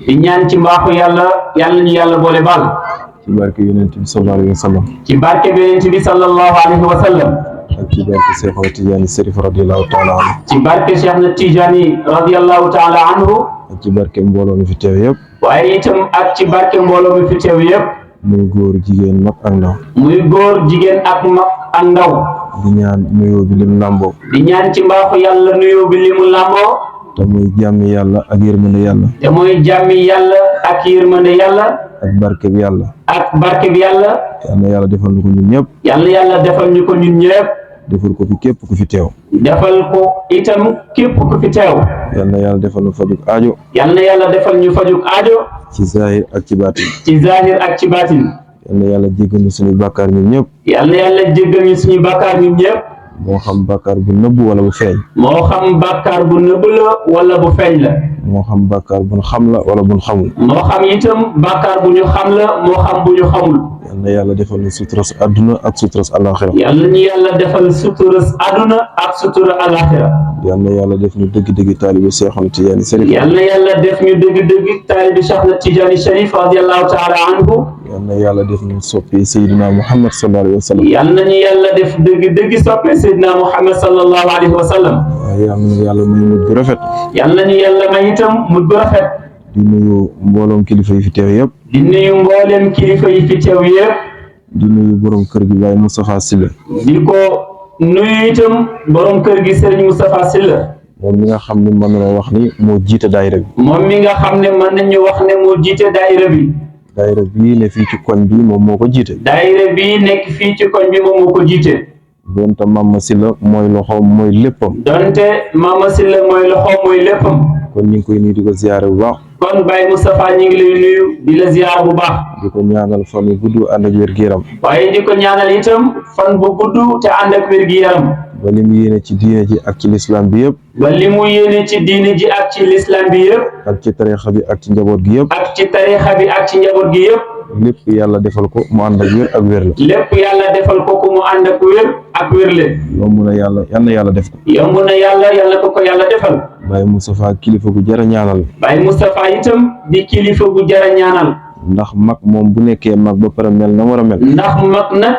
di ñaan ci mbaaxu yàlla yàlla ñu yàlla boole baal ci barke yonent bi sallallahu alayhi wa sallam ci barke yonent bi sallallahu alayhi wa sallam ak ci barke Cheikh Ahmed Tidiane Serif radiyallahu taala anhu ci barke Cheikh Ahmed Tidiane radiyallahu taala anhu ak ci barke mbooloo mi fi teew yëpp waaye itam ak ci barke mbooloo mi fi teew yëpp muy góor jigéen mag ak ndaw muy góor jigéen ak mag ak ndaw di ñaan nuyoo bi lim làmboo di ñaan ci mbaaxu yàlla nuyoo bi li mu làmboo te muy jàmmi yàlla ak yërmande yàlla te mooy jàmmi yàlla ak yërmande yàlla ak barke bi yàlla ak barke bi yàlla yal na yàlla defal ñu ko ñun ñëpp yàlla yàlla defal ñu ko ñun ñëpp defal ko fi képp ku fi teew defal ko itam képp ku fi teew yal na yàlla defal ñu fajuk aajo yàlla na yàlla defal ñu fajuk aajo ci zahir ak ci baatin ci zahir ak ci baatin yal na yàlla jéggal ñu suñu bàkkaar ñun ñëpp yàlla na yàlla jéggal ñu suñu bàkkaar ñun ñëpp moo xam bàkkaar bu nëbb wala bu feeñ moo xam bàkkaar bu nëbb la wala bu feeñ la moo xam bàkkaar bu ñu xam la wala bu ñu xamul moo xam itam bàkkaar bu ñu xam la moo xam bu ñu xamul yal na yàlla defal ñu suturas àdduna ak suturas àllaaxira yàlla ñu yàlla defal suturas àdduna ak sutura alaxira yal na yàlla def ñu dëgg-dëgg taalibe Cheikh Ahmed Tidiane Serif yàlla yàlla def ñu dëgg-dëgg taalibe Cheikh Ahmed Tidiane Serif radiyallahu taala anhu yal na yàlla def ñu soppi Seydina Muhammad sallallahu alayhi wa sallam yàlla nañu yàlla def dëgg-dëgg soppe Seydina Muhammad sallallahu alayhi wa sallam waaye yal na yàlla may mujj gu rafet yàlla nañu yàlla may itam mujj gu rafet di nuyu mbooloom kilifa yi fi teew yëpp di nuyu mboolem kilifa yi fi teew yëpp di nuyu borom kër gi Baye Moustapha Sylla di ko nuyu itam borom kër gi Serigne Moustapha Sylla moom mi nga xam ne mën na wax ni moo jiite daayira bi moom mi nga xam ne mën nañu wax ne moo jiite daayira bi daayira bii ne fii ci koñ bi moom moo ko jiite daayira bi nekk fii ci koñ bi moom moo ko jiite doonte Mama Sylla mooy loxoom mooy léppam donte Mama Sylla mooy loxoom mooy léppam kon ñu ngi koy nuyu di ko ziyaare bu baax kon Baye Moustapha ñu ngi lay nuyu di la ziyaar bu baax di ko ñaanal fan yu gudd ànd ak wér-gu-yaram waaye di ko ñaanal itam fan bu gudd te ànd ak wér-gi-yaram ba li mu yéene ci diine ji ak ci lislaam bi yëpp ba li mu yéene ci diine ji ak ci lislaam bi yëpp ak ci tariixa bi ak ci njaboot gi yëpp ak ci tariixa bi ak ci njaboot gi yëpp lépp yàlla defal ko mu ànd ak wér ak wér la lépp yàlla defal ko ku mu ànd ak wér ak wérle yomb na yàlla yal na yàlla def ko yomb na yàlla yàlla ko yàlla defal Baye Moustapha kilifa gu jar a ñaanal Baye Moustapha itam di kilifa gu jar a ñaanal ndax mag moom bu nekkee mag ba pare mel na war a mel ndax mag nag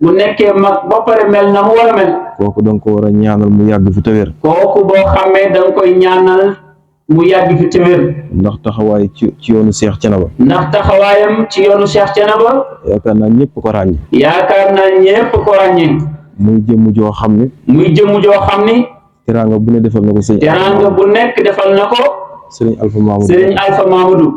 bu nekkee mag ba pare mel na mu war a mel kooku da nga ko war a ñaanal mu yàgg fi te wér kooku boo xamee da nga koy ñaanal mu yàgg fi te wér ndax taxawaay ci yoonu Cheikh Thiénaba ndax taxawaayam ci yoonu Cheikh Thiénaba yaakaar naa ñëpp ko ràññe yaakaar naa ñépp ko ràññee muy jëmm joo xam ne muy jëmm joo xam ni teraanga bu ne defal na ko teraanga bu nekk defal na ko Serigne Alpha Mamadou Serigne Alpha Mamadou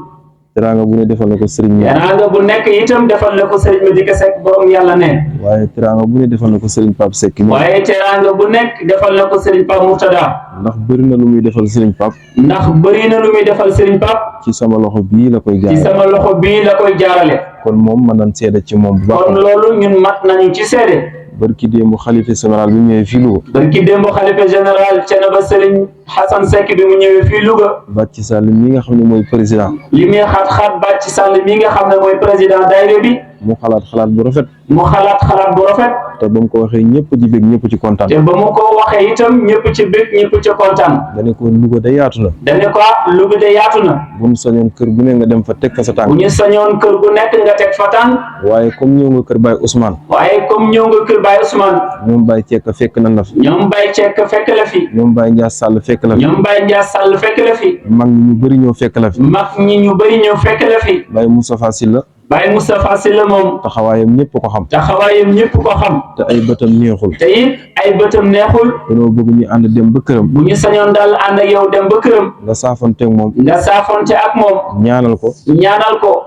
teraanga bu ne defal na ko Serigne teraanga bu nekk itam defal na ko Serigne Madické Seck borom yàlla ne waaye teraanga bu ne defal na ko Serigne Pape Seck waaye teraanga bu nekk defal na ko Serigne Pape Murtada ndax bëri na lu muy defal Serigne Pape ndax bëri na lu muy defal Serigne Pape ci sama loxo bii la koy ci jaarale sama loxo bii la koy jaarale kon moom mën nañ seede ci moom bu baax kon loolu ñun mat nañu ci seede barki démb xalifa général bi ñëwee fii Louga barki démb xalifa général Thiénaba Serigne Hassan Seck bi mu ñëwee fii Louga Bàcci Sall mi nga xam ne mooy président li muy xat-xat Bàcci Sall mi nga xam ne mooy président daayira bi mu xalaat bu rafet mu xalaat bu rafet te ba mu ko waxee ñëpp ci bég ñëpp ci kontaan te ba mu ko waxee itam ñëpp ci bég ñëpp ci kontaan dane ko Louga da yaatu na dane ko Louga de yaatu na bu ñu sañoon kër gu ne nga dem fa teg fa sa bu tànk ñu sañoon kër gu nekk nga teg fa tànk waaye comme ñëw nga kër Baye Ousmane waaye comme ñëw nga kër Baye Ousmane ñoom Baye Cekk fekk nan la fi ñoom Baye Cekk fekk la fi ñoom Baye Ndiass Sall fekk la fi ñoom Baye Ndiass Sall fekk la fi mag ñi ñu bëri ñoo fekk la fi mag ñi ñu bëri ñëw fekk la fi Baye Moustapha Sylla Baye Moustapha Sylla moom taxawaayam ñëpp ko xam taxawaayam ñëpp ko xam te ay bëtam neexul te it ay bëtam neexul dañoo bëgg ñu ànd dem ba këram bu ñu sañoon daal ànd ak yow dem ba këram nga saafonteeg moom nga saafonte ak moom ñaanal ko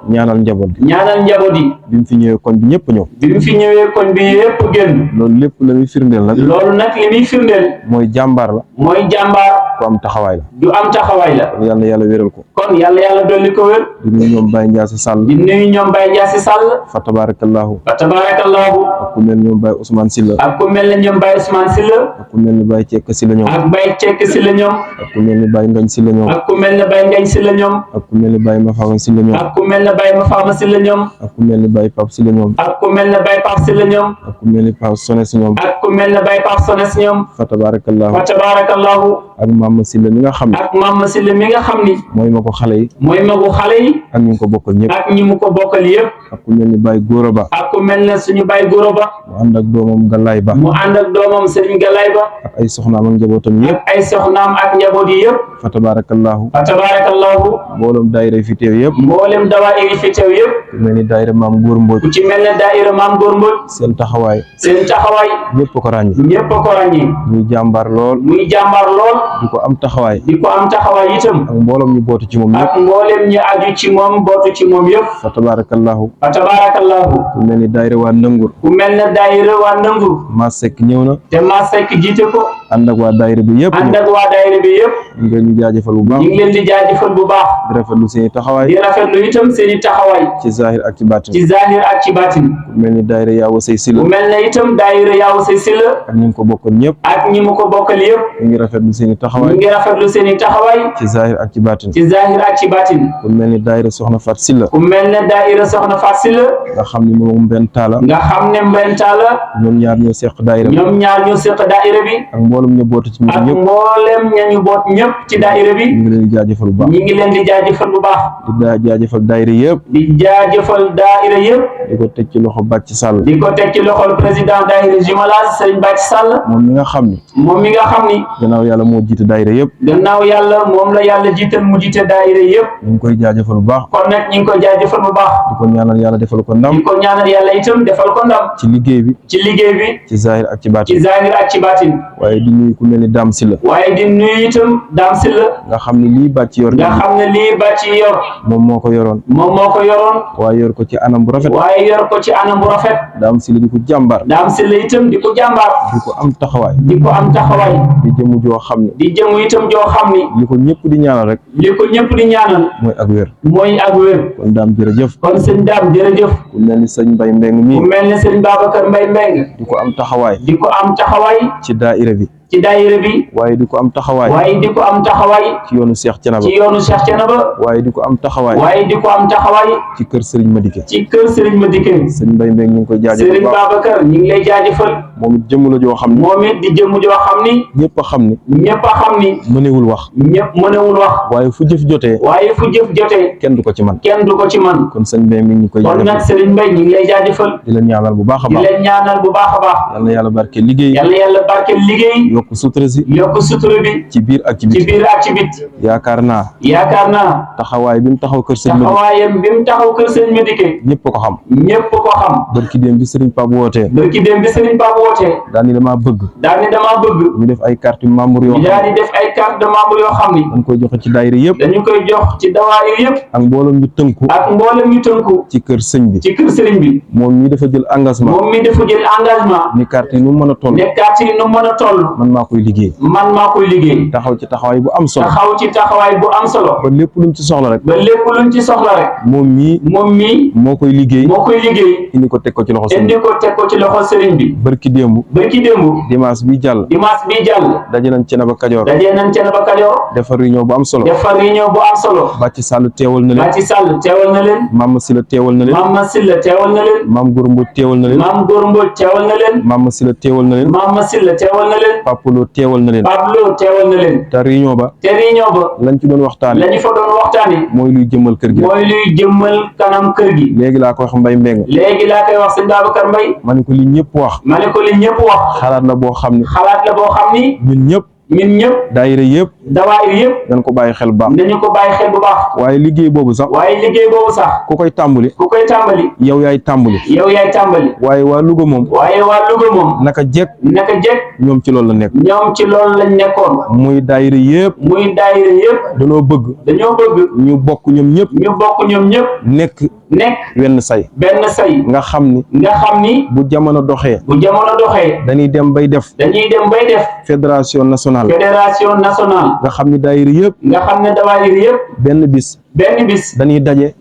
ñaanal njaboot gi ñaanal njaboot yi bi mu fi ñëwee koñ bi ñëpp ñëw bi mu fi ñëwee koñ bi yépp génn loolu lépp la muy firndeel nag loolu nag li muy firndeel mooy jàmbaar la mooy jàmbaar ku am taxawaay la du am taxawaay la kon yàlla na yàlla wéral ko kon yàlla dolli ko wér di nuyu ñoom Baye Ndiass Sall di nuyu ñoom Baye Ndiass Sall fa tabarakallahu fa tabarakallahu ak ku mel ñoom Baye Ousmane Sylla ak ku mel ne ñoom Baye Ousmane Sylla ak ku mel ni Baye Cekk Sylla ñoom ak Baye Cekk Sylla ñoom ak ku mel ni Baye Ngañ Sylla ñoom ak ku mel ne Baye Ngañ Sylla ñoom ak ku mel ni Baye Mafama Sylla ñoom ak ku mel ne Baye Mafama Sylla ñoom ak ku mel ni Baye Pape Sylla ñoom ak ku mel ne Baye Pape Sylla ñoom ak ku mel ni Pape Sones ñoom ak ku mel ne Baye Pape Sones ñoom fa tabarakallahu fa tabarakallahu ak Mama Sylla mi nga xam ne ak Mama Sylla mi nga xam ni mooy ma ko xale yi mooy magu xale yi ak ñu ko bokkal ñëpp ak ñi mu ko bokkal yëpp ak ku mel ni Baye Gora Ba ak ku mel ne suñu Baye Gora Ba mu ànd ak doomam Galaay Ba mu ànd ak doomam Serigne Galaay Ba ak ay soxnaam ak njabootam yëpp ak ay soxnaam ak njaboot yi yëpp fa tabarakallahu fa tabarakallahu mbooloom daayira fi teew yëpp mboolem dawaayir yi fi teew yëpp ku mel ni daayira Maam Góor Mbodj ku ci mel ne daayira Maam Góor Mbodj seen taxawaay seen taxawaay ñëpp ko ràññi ñëpp a ko ràññee muy jàmbaar lool muy jàmbaar lool di ko am taxawaay di ko am taxawaay itam ak mbooloom ñu bootu ci moom ñëpp ak mboolem ñi aju ci moom bootu ci moom yëpp fa tabarakallahu fa tabarakallahu ku mel ni daayira waa Nangur ku mel ne daayira waa Nangur Ma Seck ñëw na te Ma Seck jiite ko ànd ak waa daayira bi yëpp ànd ak waa daayira bi yëpp ñu ngi leen di jaajëfal bu baax ñu ngi leen di jaajëfal bu baax di rafetlu seen i taxawaay di rafetlu itam seen i taxawaay ci zahir ak ci baatin ci zahir ak ci baatin ku mel ni daayira Yaawa Say Sylla bu mel ne itam daayira Yaawa Say Sylla ak ñu ko bokkal ñëpp ak ñi mu ko bokkal yëpp ñu ngi rafetlu seen i ñu taxawaay ngi rafetlu seen i taxawaay ci zahir ak ci baatin ci zahir ak ci baatin ku mel ni daayira Soxna Fat Sylla ku mel ne daayira Soxna Fat Sylla nga xam ni moom benn taala nga xam ne mbentaala ñoom ñaar ñoo seq daayira bi ñoom ñaar ñoo seq daayira bi ak mboolum ñu bootu ci ak ñoom ñëpp mboolem ñañu boot ñëpp ci daayira bi ñu ngi leen di jaajëfal bu baax ñi ngi leen di jaajëfal bu baax di jaajëfal daayira yëpp di jaajëfal daayira yëpp di ko teg ci loxo Bàcc Sall di ko teg ci loxol président daayira jumelage Serigne Bàcc Sall moom mi nga xam ni moom mi nga xam ni gannaaw yàlla moo jiite daayira yëpp gannaaw yàlla moom la yàlla jiital mu jiite daayira yëpp ñu ngi koy jaajëfal bu baax kon nag ñu ngi koy jaajëfal bu baax di ko ñaanal yàlla defal ko ndam di ko ñaanal yàlla itam defal ko ndam ci liggéey bi ci liggéey bi ci zahir ak ci ci baatin zahir ak ci baatin waaye di nuyu ku mel ni Dame Sylla waaye di nuyu itam Dame Sylla nga xam ni lii Bàcc yor nga xam ne lii Bàcc yor moom moo ko yoroon moom moo ko yoroon waaye yor ko ci anam bu rafet waaye yor ko ci anam bu rafet Dame Sylla di ko jàmbaar Dame Sylla itam di ko jàmbaar di ko am taxawaay di ko am taxawaay di jëmu joo xam ne di jëm itam joo xam ni li ko ñëpp di ñaanal rek li ko ñëpp di ñaanal mooy ak wér mooy ak wér kon Dame jërëjëf kon sëñ Dame jërëjëf ku mel ni sëñ Mbay Mbeng mii ku mel ne sëñ Babacar Mbaye Mbeng di ko am taxawaay di ko am taxawaay ci daayira bi ci daayira bi waaye di ko am taxawaay waaye di ko am taxawaay ci yoonu Seex Canaba ci yoonu Cheikh Thiénaba waaye di ko am taxawaay waaye di ko am taxawaay ci kër Sëriñ Madike ci kër Serigne Madické sëñ Mbay Mbeng ñu ngi koy jaajëfal bu Serigne baax Babacar ñu ngi lay jaajëfal moom it jëmm la joo xam ne moom it di jëmm joo xam ni ñëpp a xam ni ñëpp a xam ni mënewul wax ñëpp mënewul wax waaye fu jëf jotee waaye fu jëf jotee kenn du ko ci man kenn du ko ci man kon sëñ Mbay mi ngi koy kon nag jaajëfal Serigne Mbaye ñu ngi lay jaajëfal di la ñaanal bu baax a di baax leen ñaanal bu baax a baax yal na yàlla barke liggéey yàlla yàlla barkeel liggéey yokk sutura si yokk sutura bi ci biir ak ci ci biti biir ak ci bit yaakaar naa yaakaar naa taxawaay bi mu taxaw kër sëñ Madike taxawaayam bi mu taxaw kër Serigne Madické ñëpp a ko xam ñëpp ko xam barki démb bi sëriñ Pape wootee barki dem bi Serigne Pape wootee daal ni damaa bëgg daal ni damaa bëgg ñu def ay carte membre yoo ñu xam daal di def ay carte de membre yoo xam ni dañ koy joxe ci daayira yëpp dañu koy jox ci dawaayir yëpp ak mbooloom ñu tënku ak mboolem ñu tënku ci kër sëñ bi ci kër Serigne bi moom ñi dafa jël engagement moom mi dafa jël engagement ni carte yi nu mu mën a toll ne carte yi nu mën a toll man maa koy liggéey man maa koy liggéey taxaw ci taxawaay bu am solo taxaw ci taxawaay bu am solo ba lépp luñ ci soxla rek ba lépp luñ ci soxla rek moom mii moom mii moo koy liggéey moo koy liggéey indi ko teg ko ci loxo sëñ indi bi ko teg ko ci loxo Serigne bi barki démb barki démb dimanche bi jàll dimanche bii jàll daje nañ Thiénaba Kajoor dajee nañ Thiénaba Kajoor defar réunion bu am solo defar réunion bu am solo Bàcc Sall teewal na leen Bàcci Sall teewal na leen Mama Sylla teewal na leen Mama Sylla teewal na leen Maam Góor Mbodj teewal na leen Maam Góor Mbodj teewal na leen Mama Sylla teewal na leen Mama Sylla teewal na leen Papalo teewal na leen Pablo teewal na leen te réunion ba te réunion ba lañ ci doon waxtaane lañu fa doon waxtaane mooy luy jëmmal kër gi mooy luy jëmmal kanam kër gi léegi laa ko wax Mbay Mbeng léegi laa koy wax sëñ Babacar Mbaye ma ne ko li ñëpp wax ma ne ko li ñëpp wax xalaat la boo xam ne xalaat la boo xam ni ñun ñëpp ñun ñëpp daayira yëpp dawaayir yëpp dañ ko bàyyi xel bu baax nañu ko bàyyi xel bu baax waaye liggéey boobu sax waaye liggéey boobu sax ku koy tàmbali ku koy tàmbali yow yaay tàmbali yow yaay tàmbali waaye waa Louga moom waaye waa Louga moom naka jekk naka jekk ñoom ci loolu la nekk ñoom ci loolu lañ nekkoon muy daayira yëpp muy daayira yëpp danoo bëgg dañoo bëgg ñu bokk ñoom ñëpp ñu bokk ñoom ñëpp nekk nekk wenn say benn say nga xam ni nga xam ni bu jamono doxee bu jamono doxee dañuy dem bay def dañuy dem bay def fédération nationale fédération nationale nga xam ni daayira yëpp nga xam ne dawaayir yëpp benn bis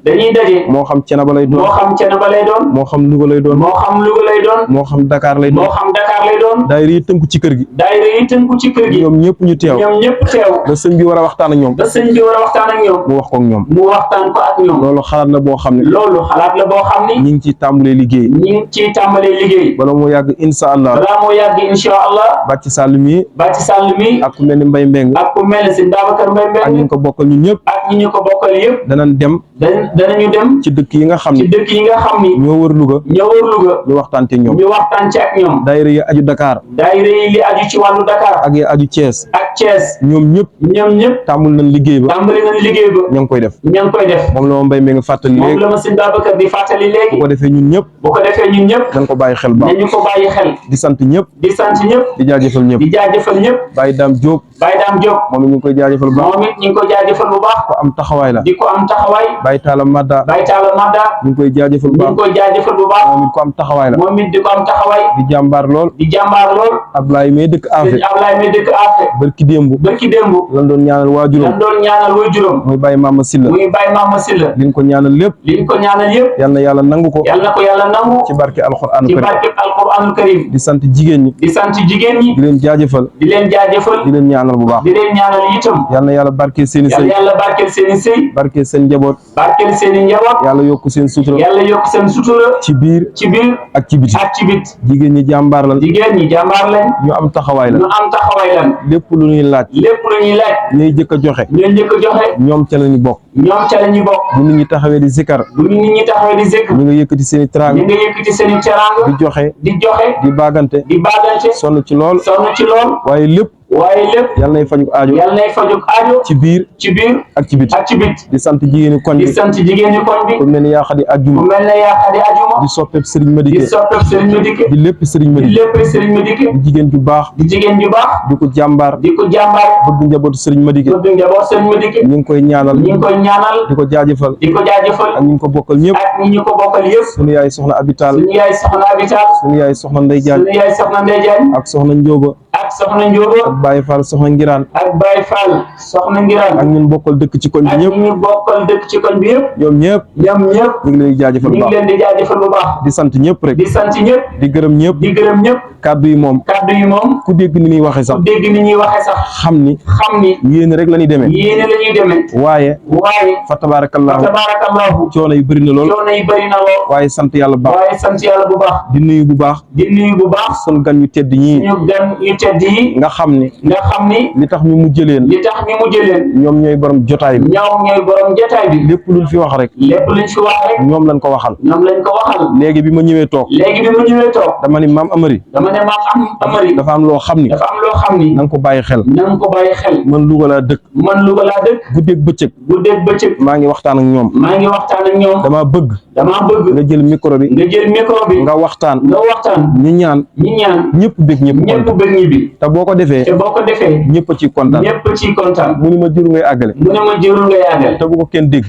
dañuy daje moo xam Thiénaba lay doon moo xam Louga lay doon moo xam Dakar lay doon daayira yi tënku ci kër gi ñoom ñëpp ñu teew ba sëñ bi war a waxtaan ak ñoom mu wax ko ak ñoom loolu xalaat la boo xam ne ñi ngi ciy tàmbalee liggéey bala moo yàgg insha allah bàcc sàll mi ak ku mel ni Mbaye Mbeng ak ku mel ni sëñ Babacar Mbaye Mbeng ak ñu ko bokkal ñun ñëpp danañu dem ci dëkk yi nga xam ni ñoo wër Louga ñu waxtaan ci ñoom daayira yi aju Dakar li aju ci wàllu Dakar ak yi aju Thiès ñoom ñëpp tàmbali nañ liggéey ba ña ngi koy def moom la ma Mbaye Mbeng fàttali léegi moom la ma sëñ Babacar di fàttali léegi bu ko defee ñun ñëpp dañ ko bàyyi xel baax nañu ko bàyyi xel di sant ñëpp di jaajëfal ñëpp Baye Dame Diop moom it ñu ngi koy jaajëfal bu baax ko am taxawaay la Baye Talla Madda ñu ngi koy jaajëfal bu baax moom it ko am taxawaay la di jàmbaar lool Ablaye may dëkk Afe barki démb lan doon ñaanal waajuram muy Baye Mama Silla liñ ko ñaanal lépp yal na yàlla nangu ko ci barke alxuraanul karim di sant jigéen ñi di leen jaajëfal di leen ñaanal bu baax itam yal na yàlla barkeel seeni sëy barkeel seen njaboot yàlla yokk seen sutura ci biir ak ci biti jigéen ñi jàmbaar lañ ñu am taxawaay la lépp lu ñuy laaj ñuy jëkk a joxe ñoom ca lañu bokk bu nit ñi taxawee di zikar ñu nga yëkkati seeni teraanga di joxe di baagante sonn ci lool waaye lépp yal nay fajuk aajo ci biir ak ci biti di sant jigéeni koñ bi ku mel ni yaa xadi ajjuma di soppeeb sëriñ Madike di lépp sëriñ Madike di jigéen ju baax di ko jàmbaar bëgg njabootu sëriñ Madike ñu ngi koy ñaanal di ko jaajëfal ak ñu ngi ko bokkal ñëpp sunu yaay soxna abital sunu yaay soxna Ndey Jaañ ak soxna Njóoba ak Baye Fall soxna Ngiraan ak ñun bokkal dëkk ci koñ bi ñëpp ñoom ñëpp ñu ngi leen di jaajëfal bu baax di sant ñëpp rek di gërëm ñëpp kàddu yi moom ku dégg ni ñuy waxe sax xam ni yéene rek la ñuy demee waaye fa tabarakallahu coono yi bëri na lool waaye sant yàlla bu baax di nuyu bu baax sunu gan yu tedd ñii nga xam ni li tax ñu mujj leen ñoom ñooy borom jotaay bi lépp luñ fi wax rek ñoom lañ ko waxal léegi bi ma ñëwee toog dama ni maam Amari dafa am loo xam ni na nga ko bàyyi xel man Louga laa dëkk guddeeg bëccëg maa ngi waxtaan ak ñoom dama bëgg nga jël micro bi nga waxtaan ñu ñaan ñëpp bëgg ñëpp te boo ko defee ñëpp a ciy kontaan mu ni ma jëru ngay àggale te bu ko kenn dégg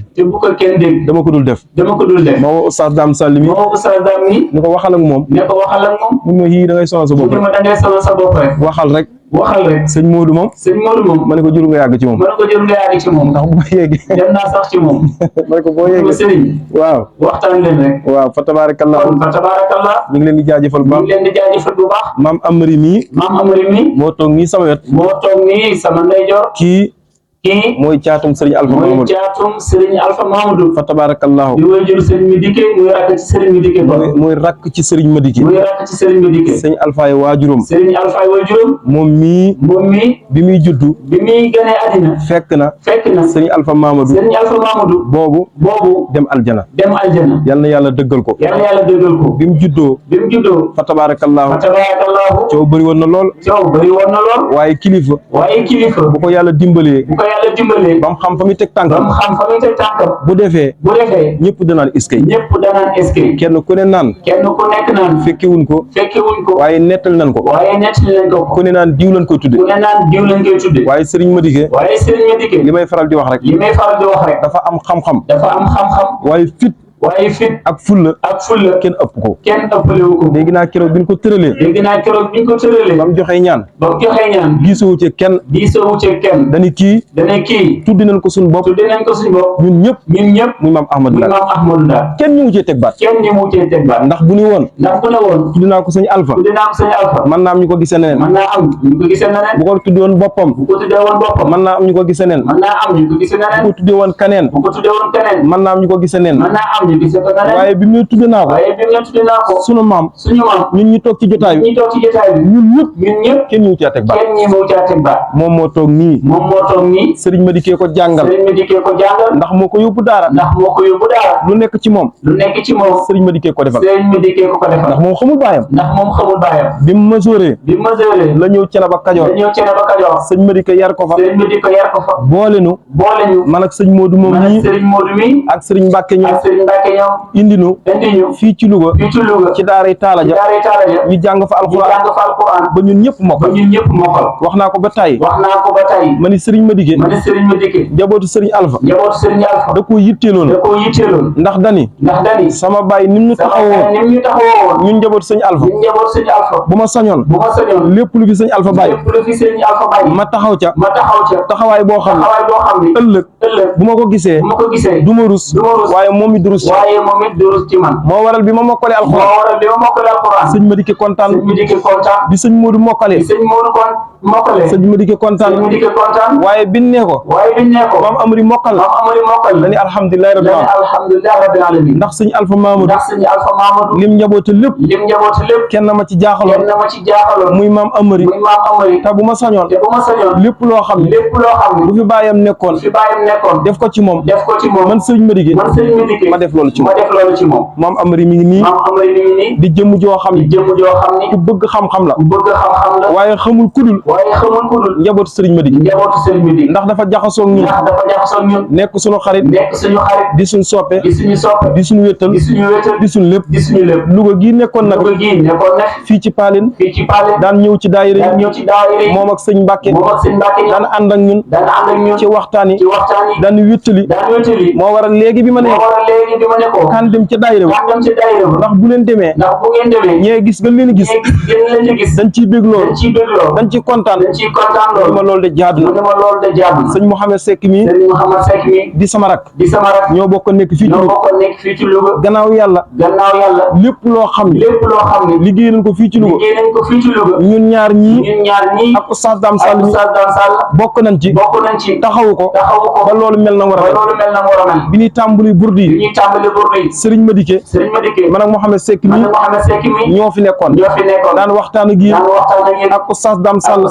dama ko dul def ma woo Oustaz Dame Sall mi ni ko waxal ak moom mu ma yii da ngay sonal sa bopp rek waxal rek sëñ Modou moom ma ne ko jëru nga yàgg ci moom ndax bu ma yéegee dem naa sax ci moom ma ne ko boo yéegee sëriñ waaw waxtaan leen rek fa tabarakallah ñu ngi leen di jaajëfal bu baax maam Amari mii moo toog nii sama wet sama ndeyjoor kii mooy caatum Serigne Alpha Mamadou fa tabarakallahu di wajur Serigne Madike muy rakk ci Serigne Madike Serigne Alpha yi waajuram moom mii bi muy juddu bi muy gane àddina fekk na Serigne Alpha Mamadou boobu dem aljana yal na yàlla dëggal ko bi mu juddoo fa tabarakallahu coow bëri woon na lool waaye kilifa bu ko yàlla dimbalee ba mu xam fa muy teg tànkam bu defee ñëpp danaan iskay kenn ku nekk naan fekkewuñ ko waaye nettal nañ ko ku ne naan diw lañ koy tudde waaye Serigne Madike li may faral di wax rek dafa am xam-xam waaye fit waaye fit ak fulla kenn ëpp ko ëppalewu ko. dégg naa keroog bi ñu ko tëralee ba mu joxee ñaan gisoo ci kenn dañu kii tuddi nañ ko suñu bopp ñun ñëpp muy maam Ahmadou Ndak kenn ñu mu cee teg baat ndax bu ñu woon tuddi naa ko sëñ Alpha mën naa am ñu ko gisee neneen bu ko tuddi woon boppam mën naa am ñu ko gisee neneen bu ko tuddi woon kaneen mën naa am ñu ko gisee neneen waaye bi mu tuddi naa ko sunu maam ñun ñu toog ci jotaay bi ñun ñëpp kenn ñu mu cee teg baat moom moo toog nii sëriñ Madické ko jàngal ndax moo ko yóbbu daara lu nekk ci moom sëriñ Madické ko defal ndax moom xamul baayam bi mu masooree la ñëw Cenaba Kajoor sëñ Madické yar ko fa boole nu man ak sëñ Modou moom nii ak sëriñ Mbàkke ñoom indi nu fii ci Louga ci daaray Taala Ja ñu jàng fa alxuraan ba ñun ñëpp mokkal wax naa ko ba tey ma ni sëriñ Madické njabootu sëriñ Alpha da koo yitteeloon ndax dani sama baay nim ñu taxawoon ñun njabootu sëriñ Alpha bu ma sañoon lépp lu fi sëriñ Alpha bàyyi ma taxaw ca taxawaay boo xam ne ëllëg bu ma ko gisee du ma rus waaye moom it du rus ci man moo waral bi ma mokkalee alxuraan sëñ Madické kontaan bi sëñ Modou mokkalee sëñ Madické kontaan waaye biñ ne ko maam Amari mokkal dañu alhamdulilah rabbil alamin ndax sëñ Alpha Mamadou lim njaboote lépp kenn ma ci jaaxaloon muy maam Amari te bu ma sañoon lépp loo xam ne bu fi bàyyam nekkoon def ko ci moom man sëñ Madické ma def loolu ci moom maam Amari mi ngi nii di jëmm joo xam ne ku bëgg xam-xam la waaye xamul kudul njabootu sëriñ Madické ndax dafa jaxasoo ñun nekk suñu xarit di suñu soppe di suñu wéttal di suñu lépp Louga gii nekkoon nag fii ci Paline daan ñëw ci daayira yi moom ak sëñ Mbàkke daan ànd ak ñun ci waxtaan yi daan wéttali moo waral léegi bi ma ne kan dem ca daayira ndax bu leen demee ñee gis nga leen gis dañ ciy bég lool dañ ciy kontaan ma loolu de jaadu na sëñ Mouhamed Seck mi di sama rak ñoo bokk nekk fii ci Louga gannaaw yàlla lépp loo xam ne liggéey nañ ko fii ci Louga ñun ñaar ñii ak Oustaz Dame Sall mi bokk nañ ci taxawu ko ba loolu mel na war a mel bi ñuy tàmbali burdi yi sëriñ Madické man ak Mouhamed Seck mi ñoo fi nekkoon daan waxtaan ak yéen ak Oustaz Dame Sall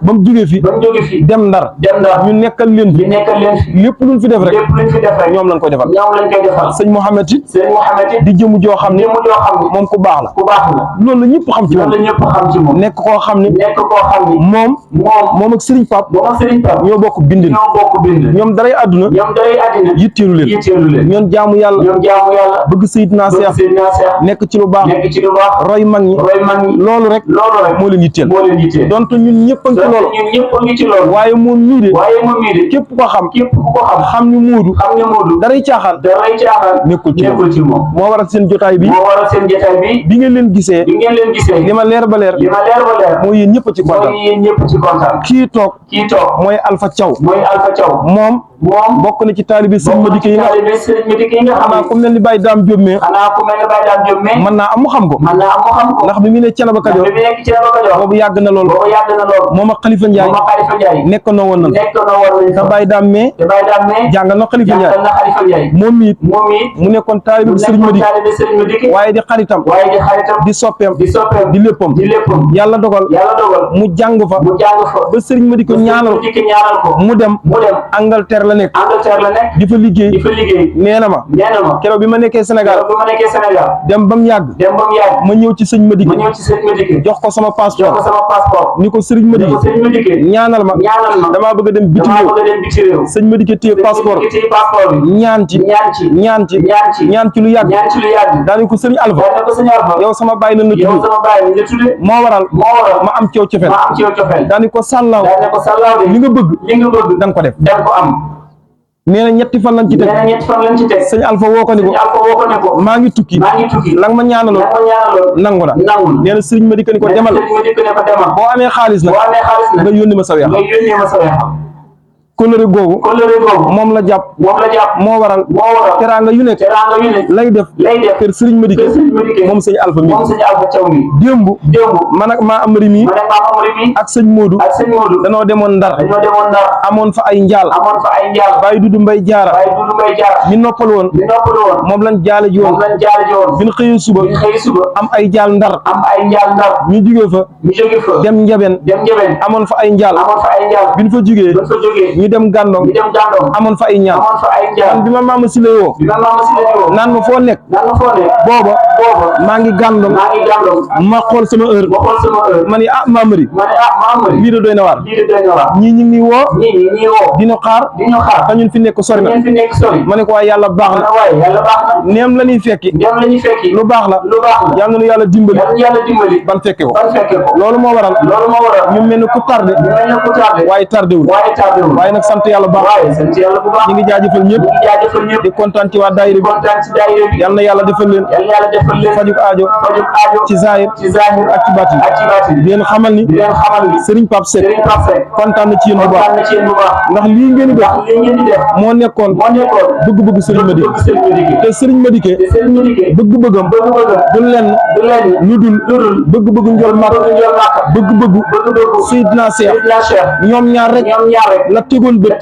ba mu jógee fi dem Ndar ñu nekkal leen fi lépp luñ fi def rek ñoom lañ koy defal sëñ Mouhamed di jëmu joo xam ne moom ku baax la loolu la ñëpp xam ci moom nekk koo xam ne moom ak Serigne Pape ñoo bokk bindin ñoom daray àdduna yitteelu leen ñoon jaamu yàlla bëgg Seydina Cheikh nekk ci lu baax roy mag ñi loolu rek moo leen yitteel donte ñun ñëpp a ngi ci loolu waaye moom mii de képp ko xam ni Moodu daray caaxaan nekkul ci moom moo waral seen jotaay bi bi ngeen leen gisee li ma leer ba leer mooy yéen ñëpp ci kontaan kii toog mooy Alpha Thiaw moom bokk na ci taalibe sëriñ Madické yi nga xanaa ku mel ni Baye Dame Diop mën naa am mu xam ko ndax bi mu ne Cenaba Kajoor boobu yàgg na lool moom ak Khalifa Ndiaye nekk na woon nan te Baye Dame jàngal na Khalifa Ndiaye moom it mu nekkoon taalibe sëriñ Madické waaye di xaritam di soppeem di léppam yàlla dogal mu jàng fa ba sëriñ Madické ñaanal ko mu dem Angleterre la nekk di fa liggéey nee na ma keroog bi ma nekkee Sénégal dem ba mu yàgg ma ñëw ci sëñ Madické jox ko sama passeport ni ko sëriñ Madické ñaanal ma damaa bëgg a dem bitim réew sëñ Madické téye passeport ñaan ci lu yàgg daani ko sëriñ Alpha yow sama baay la na tudde moo waral ma am coow cofeel daani ko sàllaaw li nga bëgg da nga ko def nee na ñetti fan lañ ci teg. nee na ñetti fan lañ ci teg. sëñ Alpha woo ko ni ko. sëñ Alpha woo ko ne ko. maa ngi tukki. maa ngi tukki. la nga ma ñaanaloon. nangu na. nee na sëriñ Madické ni ko demal. boo amee xaalis nag. nga yónni ma sa weex. kóllëre googu moom la jàpp moo waral teraanga yu nekk lay def kër sëriñ Madické moom sëñ Alpha mi démb man ak maa amari mi ak sëñ Modou danoo demoon Ndar amoon fa ay njaal Baye Dudu Mbay Jaara mi noppal woon moom lañ jaale ji woon bi ñu xëyee suba am ay jaal Ndar ñu jógee fa dem Njabeen amoon fa ay njaal bi ñu fa jógee ñu dem Gàndong amoon fa ay ñaan man bi ma maama si la yoo naan ma foo nekk booba maa ngi Gàndong ma xool sama heure ma ni maamari lii de doy na waar ñii ñu ngi woo dina xaar te ñun fi nekk sori na ma ne ko waaye yàlla baax na neem la ñuy fekki lu baax la yàlla na yàlla dimbali ban fekke ko loolu moo waral ñu mel ni ku tardé waaye tardé wul waaye nag sant yàlla baax ñu ngi jaajëfal ñëpp di kontaan ci waa daayira bi yal na yàlla defal leen fajuk aajo ci zahir ak ci baatin di leen xamal ni Serigne Pape Seck kontaan na ci yéen bu baax ndax lii ngeen di def moo nekkoon bëgg-bëgg Serigne Madické te Serigne Madické bëgg-bëggam du lenn lu dul bëgg-bëgg njol màkk bëgg-bëgg Seydina Cheikh ñoom ñaar rek la tegoon bët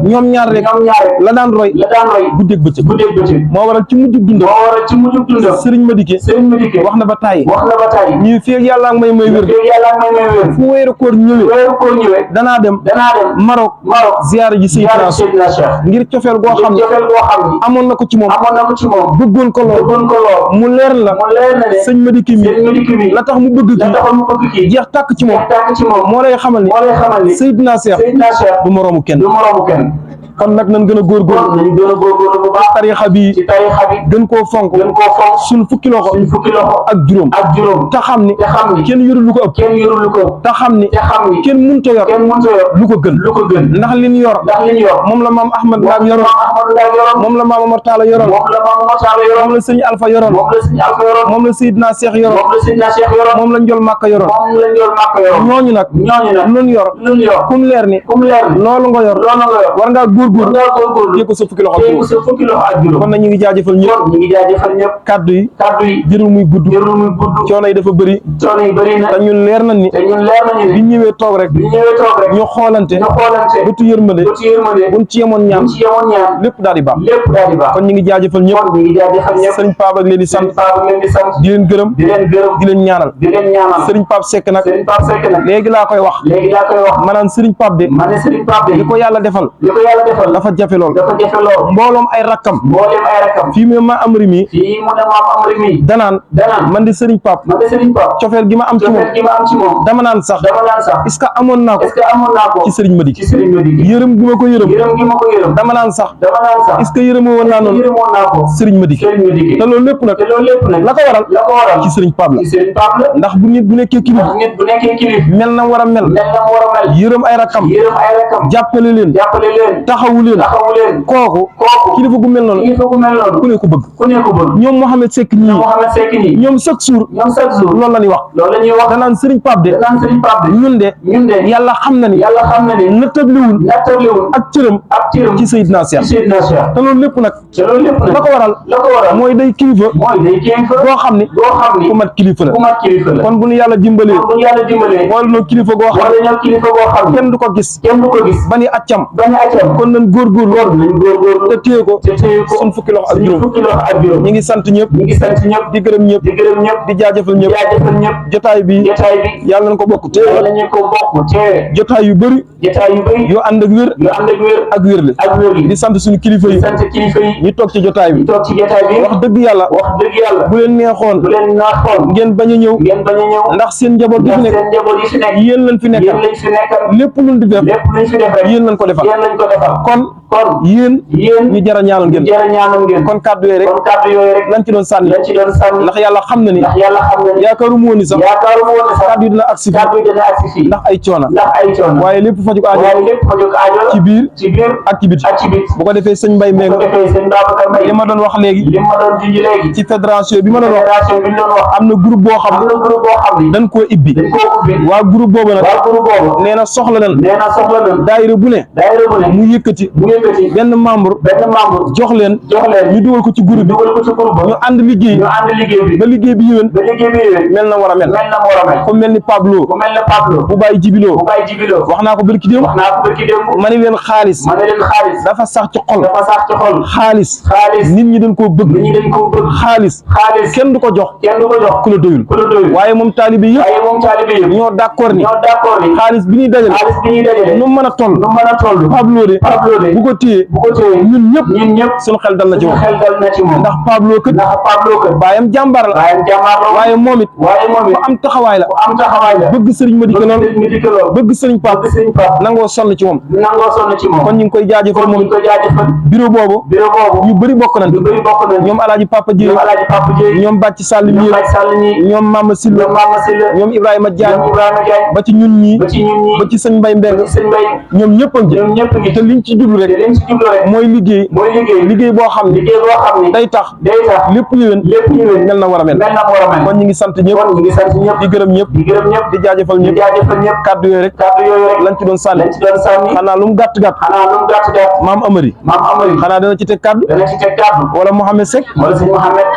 ñoom ñaar rek la daan roy guddeeg bëccëg moo waral ci mujjug dundam Serigne Madické wax na ba tàyyi ñuy feeg yàlla ak may wér fu weeru koor ñëwee danaa dem Maroc ziyaara ji Seydina Cheikh ngir cofeel goo xam ne amoon na ko ci moom bëggoon ko lool mu leer la sëñ Madické mi la tax mu bëgg kii jeex tàkk ci moom moo lay xamal ni Seydina Cheikh du moroomu kenn kon nag nañ gën a góorgóorlu bu baax tariixa bi gën koo fonk suñ fukki loxo ak juróom te xam ni kenn yorul lu ko ëpp te xam ni kenn mënut a yor lu ko gën ndax li ñu yor moom la maam Ahmad Ndaak yoroon moom la maam Omar Talla yoroon moom la sëñ Alpha yoroon moom la Seydina Cheikh yoroon moom la Njol Màkka yoroon ñooñu nag luñ yor kum leer ni loolu nga yor war ngaa góorgóorlu jéego sa fukki loxo ak juróom kon nag ñu ngi jaajëfal ñëpp kaddu yi jërul muy gudd coono yi dafa bëri te ñun leer nañ ni bi ñëwee toog rek ñu xoolante bëtu yërmande buñ ci yemoon ñaan lépp daal di baax kon ñu ngi jaajëfal ñëpp sëriñ Pape ak leen di sant di leen gërëm di leen ñaanal sëriñ Pape Seck nag léegi laa koy wax maanaam sëriñ Pape de li ko yàlla defal dafa jafe lool mbooloom ay rakkam fii mu ne maa amri mi danaan man di Serigne Pape cofeel gi ma am ci moom dama naan sax est-ce que amoon naa ko ci Serigne Madické yërëm gi ma ko yërëm dama naan sax est-ce que yërëmoo woon naa noonu Serigne Madické te loolu lépp nag la ko waral ci Serigne Pape la ndax bu nit bu nekkee kilif mel na war a mel yërëm ay rakkam jàppale leen taxawu leen kooku kilifa gu mel noonu ku ne ko bëgg ñoom Mouhamed Seck ñii ñoom chaque jour loolu la ñuy wax danaan Serigne Pape de ñun de yàlla xam na ni nattabliwul ak cëram ci Seydina Cheikh te loolu lépp nag la ko waral mooy day kilifa boo xam ni ku mat kilifa la kon bu ñu yàlla dimbalee wala noo kilifa goo xam kenn du ko gis ba ni accam kon nañ góorgóorlu te téye ko suñ fukki loxo ak juróom ñi ngi sant ñëpp di gërëm ñëpp di jaajëfal ñëpp jotaay bi yàlla nañ ko bokk teewe jotaay yu bëri yoo ànd ak wér ak wérle di sant suñu kilifa yi ñu toog ci jotaay bi wax dëgg yàlla bu leen neexoon ngeen bañ a ñëw ndax seen njaboot gi fi nekk yéen lañ fi nekkal lépp luñ di def yéen lañ ko defal kon yéen ñu jar a ñaanal ngeen kon kàddu yooyu rek lañ ci doon sànni ndax yàlla xam na ni yaakaaruma woon ni sax kàddu yi dina agsi fii ndax ay coona waaye lépp fajuk aajo ci biir ak ci biti bu ko defee sëñ Mbaye Mbengue li ma doon wax léegi ci fédération bi ma doon wax am na groupe boo xam ne dañ koo ibbi waa groupe boobu nag nee na soxla nañ daayira bu ne mu yëkkati benn membre jox leen ñu dugal ko ci groupe bi ñu ànd liggéey ba liggéey bi yéwén mel na war a mel ku mel ni Pablo bu bàyyi jibiloo wax naa ko barki démb ma ne leen xaalis dafa sax ci xol xaalis nit ñi dañ koo bëgg xaalis kenn du ko jox ku la doyul waaye moom taalibe yëpp ñoo d'accord ni xaalis bi ñuy dajale nu mën a toll Pablo de bu ko téye ñun ñëpp suñu xel dal na ci moom ndax Pablo kët baayam jàmbaar la waaye moom it ku am taxawaay la bëgg sëriñ Madické lool bëgg sëriñ Pape nangoo sonn ci moom kon ñu ngi koy jaajëfal moom bureau boobu ñu bëri bokk nañ ñoom alaaji Papa Dieye ñoom Bàcc Sall mi ñoom Mama Silla ñoom Ibrahima Diagne ba ci ñun ñii ba ci sëñ Mbaye Mbengue ñoom ñëpp a ngi te liñ ci jublu rek mooy liggéey boo xam ne day tax lépp yéwén mel na war a mel kon ñu ngi sant ñëpp di gërëm ñëpp di jaajëfal ñëpp kàddu yooyu rek lañ ci doon sànni xanaa lu mu gàtt maam Amari xanaa dana ci teg kàddu wala Mouhamed Seck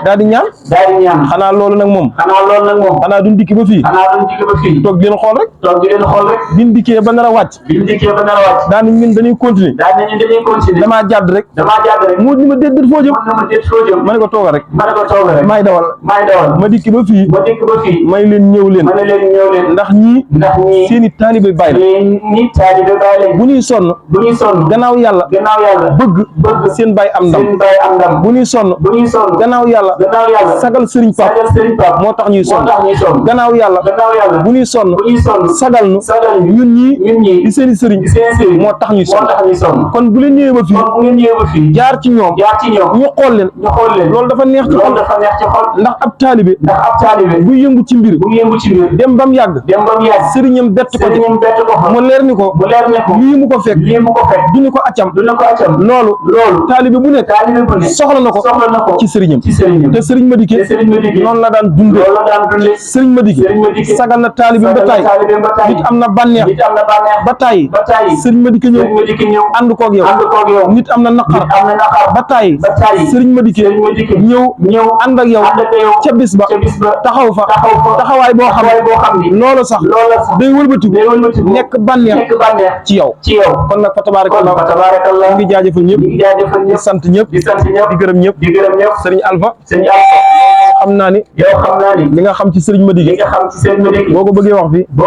daal di ñaan xanaa loolu nag moom xanaa duñ dikki ba fii toog di leen xool rek biñ dikkee ba nar a wàcc daan nañ ñun dañuy continuer damaa jàdd rek moo ñu ma déet foo jëm ma ne ko toogal rek maay dawal ma dikki ba fii may leen ñëw leen ndax ñii seeni taalibe baay la bu ñuy sonn gannaaw yàlla bëgg seen baay am ndam bu ñuy sonn gannaaw yàlla sagal sëriñ Pape moo tax ñuy sonn gannaaw yàlla bu ñuy sonn sagal nu ñun ñii di seeni sëriñ moo tax ñuy sonn kon bu leen ñëwee ba fii jaar ci ñoom ñu xool leen loolu dafa neex ci xol ndax ab taalibe bu yëngu ci mbir dem bam yàgg sëriñam bett ko mu leer ni ko lii mu ko fekk du ñu ko accam loolu taalibe bu nekk soxla na ko ci sëriñam te sëriñ Madické noonu la daan dundee sëriñ Madické sagal na taalibe ba tay nit am na bànneex ba tay sëriñ Madické ñëw ànd koog yow nit am na naqar ba tay sëriñ Madické ñëw ànd ak yow ca bis ba taxaw fa taxawaay boo xam ne loolu sax day wëlbatiku nekk bànneex ci yow kon nag fa tabarakallah ngi jaajëfal ñëpp di sant ñëpp di gërëm ñëpp sëriñ Alpha xam naa ni li nga xam ci sëriñ Madické boo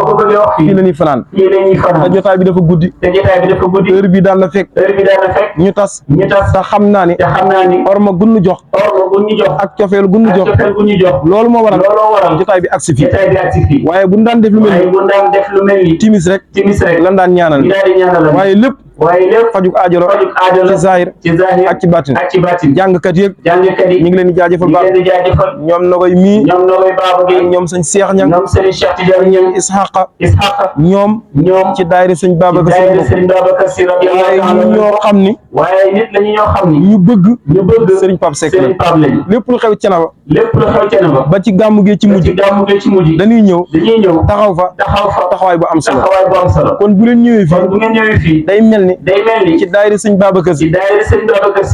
ko bëggee wax fii la ñuy fanaan te jotaay bi dafa guddi heure bi daan na fekk ñu tas te xam naa ni orma gunnu jox ak cofeel gunnu jox loolu moo waral jotaay bi agsi fii waaye bu ñu daan def lu mel ni timis rek lan daan ñaanal waaye lépp fajuk aajo la ci zahir ak ci baatin jàngkat yëg ñu ngi leen di jaajëfal baax ñoom Nogoy mii ñoom sëñ Cheikh Ñang ñoom Ishaqa ñoom ci daayira sëñ Babacar Si waaye ñoo xam ni ñu bëgg sëriñ Pape Seck lépp lu xew Thiénaba ba ci gàmmu gee ci mujj dañuy ñëw taxaw fa taxawaay bu am solo kon bu leen ñëwee fii day mel ni ci daayira sëñ Babacar Si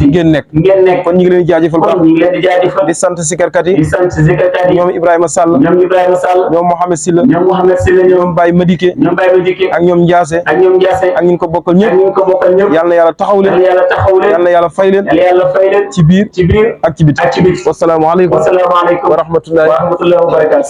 ngeen nekk kon ñu ngi leen di jaajëfal baax di sant sikarkat yi ñoom Ibrahima Sall ñoom Mouhamed Silla ñoom Baye Madické ak ñoom Ndiassé ak ñu ko bokkal ñëpp yal na yàlla taxaw leen yal na yàlla fay leen ci biir ak ci biti wassalaamu aleykum wa rahmatullahi wa barakatuh